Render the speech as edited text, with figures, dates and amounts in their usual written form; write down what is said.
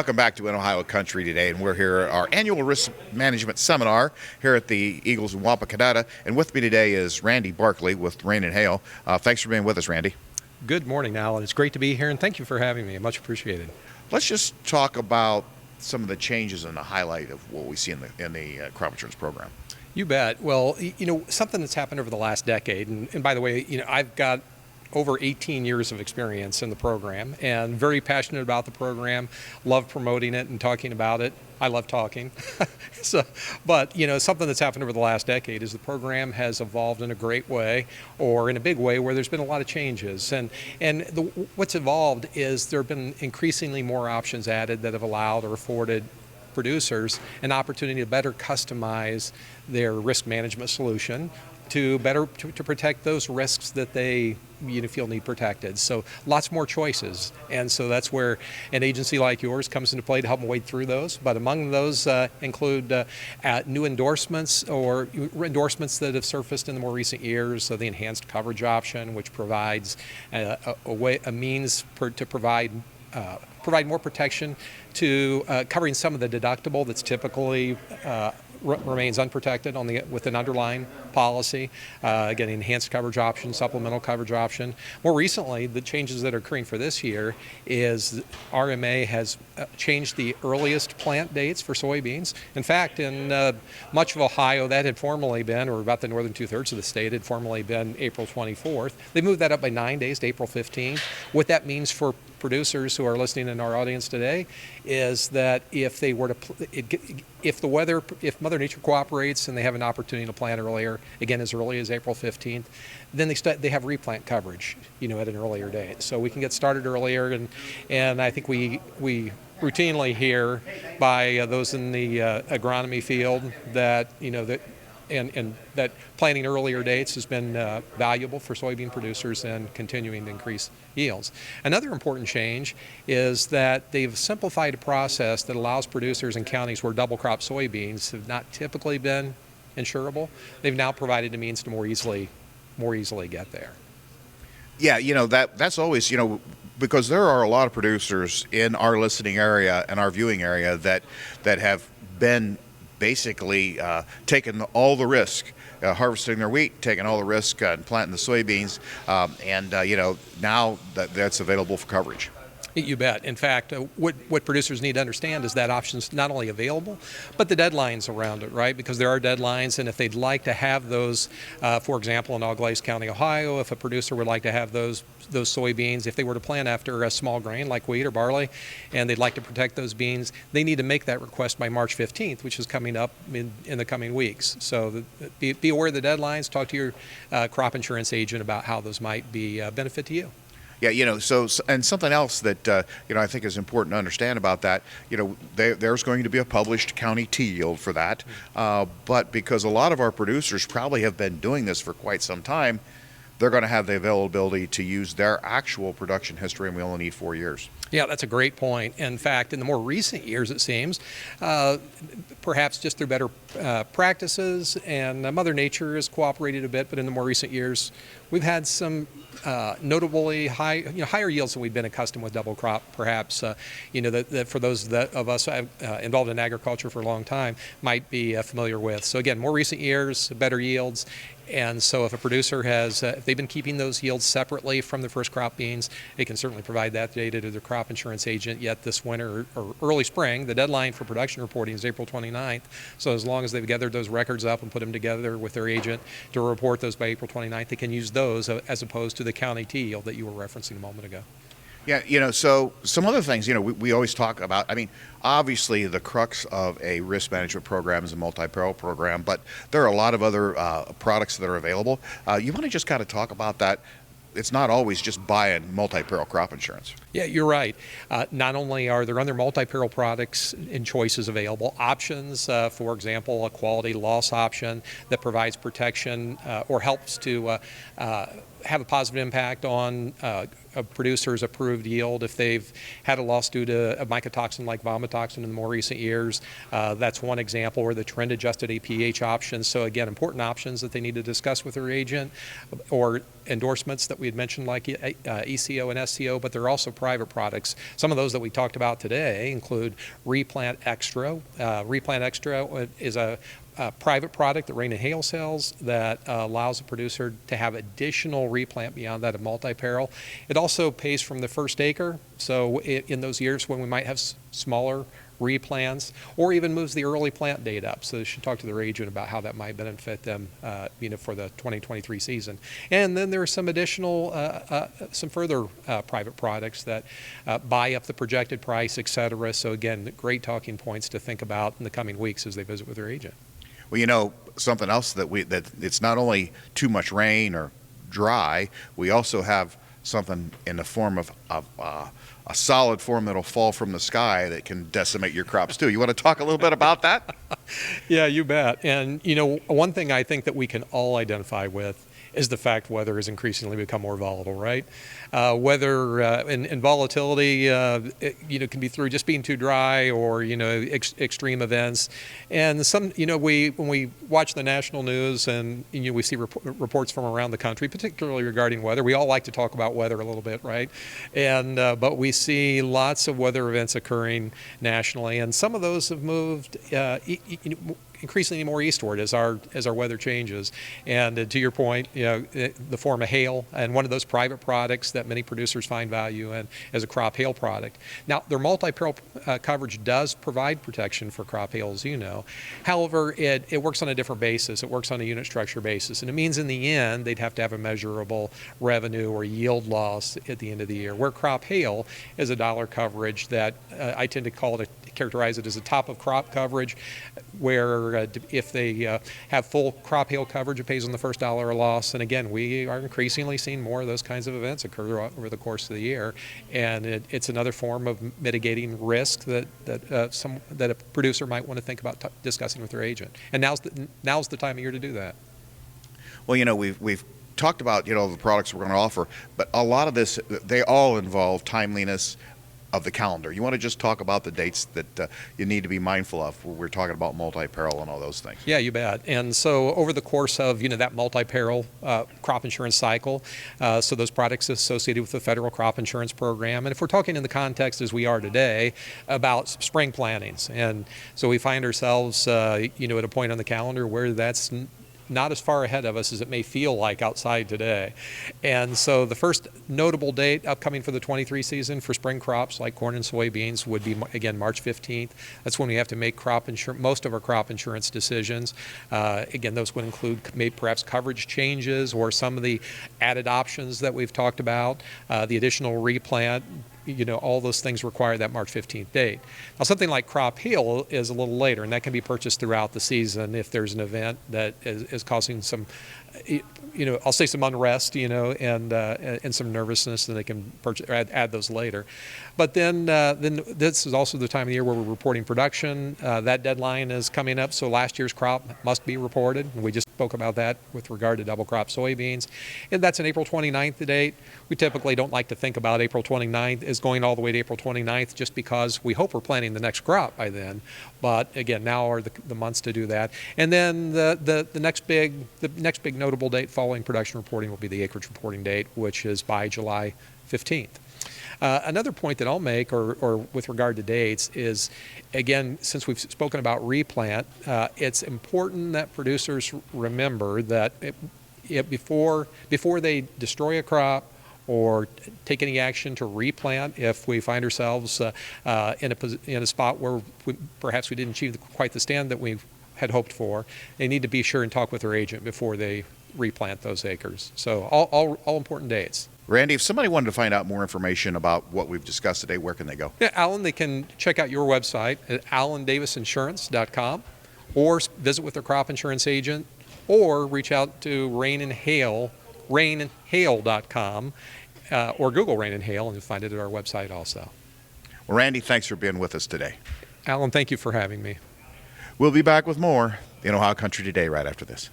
Welcome back to In Ohio Country today, and we're here at our annual risk management seminar here at the Eagles in Wapakoneta. And with me today is Randy Barclay with Rain and Hail. Thanks for being with us, Randy. Good morning, Alan. It's great to be here, and thank you for having me. Much appreciated. Let's just talk about some of the changes and the highlight of what we see in the crop insurance program. You bet. Well, something that's happened over the last decade, and by the way, I've got over 18 years of experience in the program and very passionate about the program, love promoting it and talking about it. I love talking. But something that's happened over the last decade is the program has evolved in a great way, or in a big way, where there's been a lot of changes. What's evolved is there have been increasingly more options added that have allowed or afforded producers an opportunity to better customize their risk management solution to protect those risks that they feel need protected. So lots more choices, and so that's where an agency like yours comes into play to help them wade through those. But among those include new endorsements or endorsements that have surfaced in the more recent years. So the enhanced coverage option, which provides a means to provide more protection to covering some of the deductible that's typically remains unprotected with an underlying policy. Again, enhanced coverage option, supplemental coverage option. More recently, the changes that are occurring for this year is RMA has changed the earliest plant dates for soybeans. In fact, in much of Ohio, that had formerly been, or about the northern two-thirds of the state, had formerly been April 24th. They moved that up by 9 days to April 15th. What that means for producers who are listening in our audience today is that if Mother Nature cooperates and they have an opportunity to plant earlier, again as early as April 15th, then they have replant coverage, at an earlier date. So we can get started earlier, and I think we routinely hear by those in the agronomy field that that planting earlier dates has been valuable for soybean producers and continuing to increase yields. Another important change is that they've simplified a process that allows producers in counties where double crop soybeans have not typically been insurable. They've now provided a means to more easily get there. Yeah, that's always, because there are a lot of producers in our listening area and our viewing area that have been basically taking all the risk, harvesting their wheat, taking all the risk and planting the soybeans, and now that's available for coverage. You bet. In fact, what producers need to understand is that option's not only available, but the deadlines around it, right? Because there are deadlines, and if they'd like to have those, for example, in Auglaize County, Ohio, if a producer would like to have those soybeans, if they were to plant after a small grain like wheat or barley, and they'd like to protect those beans, they need to make that request by March 15th, which is coming up in the coming weeks. So be aware of the deadlines. Talk to your crop insurance agent about how those might be a benefit to you. Yeah, and something else that, I think is important to understand about that, there's going to be a published county T yield for that. But because a lot of our producers probably have been doing this for quite some time, they're going to have the availability to use their actual production history, and we only need 4 years. Yeah, that's a great point. In fact, in the more recent years, it seems, perhaps just through better practices, and Mother Nature has cooperated a bit, but in the more recent years, we've had some notably higher yields than we've been accustomed with double crop, perhaps, that for those of us involved in agriculture for a long time might be familiar with. So again, more recent years, better yields. And so if a producer has, if they've been keeping those yields separately from the first crop beans, they can certainly provide that data to their crop insurance agent yet this winter or early spring. The deadline for production reporting is April 29th. So as long as they've gathered those records up and put them together with their agent to report those by April 29th, they can use those as opposed to the county T yield that you were referencing a moment ago. Yeah, so some other things, we always talk about, obviously the crux of a risk management program is a multi-peril program, but there are a lot of other products that are available. You want to just kind of talk about that? It's not always just buying multi-peril crop insurance. Yeah, you're right. Not only are there other multi-peril products and choices available, options, for example, a quality loss option that provides protection or helps to have a positive impact on a producer's approved yield. If they've had a loss due to a mycotoxin like vomitoxin in the more recent years, that's one example, or the trend-adjusted APH options. So again, important options that they need to discuss with their agent, or endorsements that we had mentioned like ECO and SCO, but there are also private products. Some of those that we talked about today include Replant Extra. Replant Extra is a private product that Rain and Hail sells that allows a producer to have additional replant beyond that of multi-peril. It also pays from the first acre, so in those years when we might have smaller replants, or even moves the early plant date up. So they should talk to their agent about how that might benefit them for the 2023 season. And then there are some additional, some further private products that buy up the projected price, et cetera. So again, great talking points to think about in the coming weeks as they visit with their agent. Well, something else that it's not only too much rain or dry, we also have something in the form of a solid form that'll fall from the sky that can decimate your crops too. You want to talk a little bit about that? Yeah, you bet. And one thing I think that we can all identify with is the fact weather has increasingly become more volatile, right? Weather and volatility, can be through just being too dry, or extreme events. And when we watch the national news and we see reports from around the country, particularly regarding weather, we all like to talk about weather a little bit, right? And but we see lots of weather events occurring nationally, and some of those have moved increasingly more eastward as our weather changes. And to your point, the form of hail, and one of those private products that many producers find value in as a crop hail product. Now, their multi-peril coverage does provide protection for crop hail, as you know. However, it works on a different basis. It works on a unit structure basis, and it means in the end they'd have to have a measurable revenue or yield loss at the end of the year. Where crop hail is a dollar coverage that I tend to characterize it as a top of crop coverage, where if they have full crop hail coverage, it pays on the first dollar of loss. And again, we are increasingly seeing more of those kinds of events occur over the course of the year, and it's another form of mitigating risk that a producer might want to think about discussing with their agent. And now's the time of year to do that. Well, we've talked about the products we're going to offer, but a lot of this, they all involve timeliness of the calendar. You want to just talk about the dates that you need to be mindful of when we're talking about multi-peril and all those things? Yeah, you bet. And so over the course of that multi-peril crop insurance cycle, so those products associated with the federal crop insurance program, and if we're talking in the context as we are today about spring plantings, and so we find ourselves at a point on the calendar where that's not as far ahead of us as it may feel like outside today. And so the first notable date upcoming for the 23 season for spring crops like corn and soybeans would be, again, March 15th. That's when we have to make most of our crop insurance decisions. Again, those would include perhaps coverage changes or some of the added options that we've talked about, the additional replant. All those things require that March 15th date. Now, something like crop hail is a little later, and that can be purchased throughout the season if there's an event that is causing some, I'll say some unrest, and some nervousness, and they can purchase or add those later. But then this is also the time of the year where we're reporting production. That deadline is coming up, so last year's crop must be reported. And we just spoke about that with regard to double crop soybeans. And that's an April 29th date. We typically don't like to think about April 29th as going all the way to April 29th just because we hope we're planting the next crop by then. But again, now are the months to do that. And then the next big notable date following production reporting will be the acreage reporting date, which is by July 15th. Another point that I'll make, or with regard to dates, is, again, since we've spoken about replant, it's important that producers remember that before they destroy a crop or take any action to replant, if we find ourselves in a spot where perhaps we didn't achieve quite the stand that we had hoped for, they need to be sure and talk with their agent before they replant those acres. So all important dates. Randy, if somebody wanted to find out more information about what we've discussed today, where can they go? Yeah, Alan, they can check out your website at alandavisinsurance.com, or visit with their crop insurance agent, or reach out to Rain and Hail, rainandhail.com, or Google Rain and Hail, and you'll find it at our website also. Well, Randy, thanks for being with us today. Alan, thank you for having me. We'll be back with more in Ohio Country Today right after this.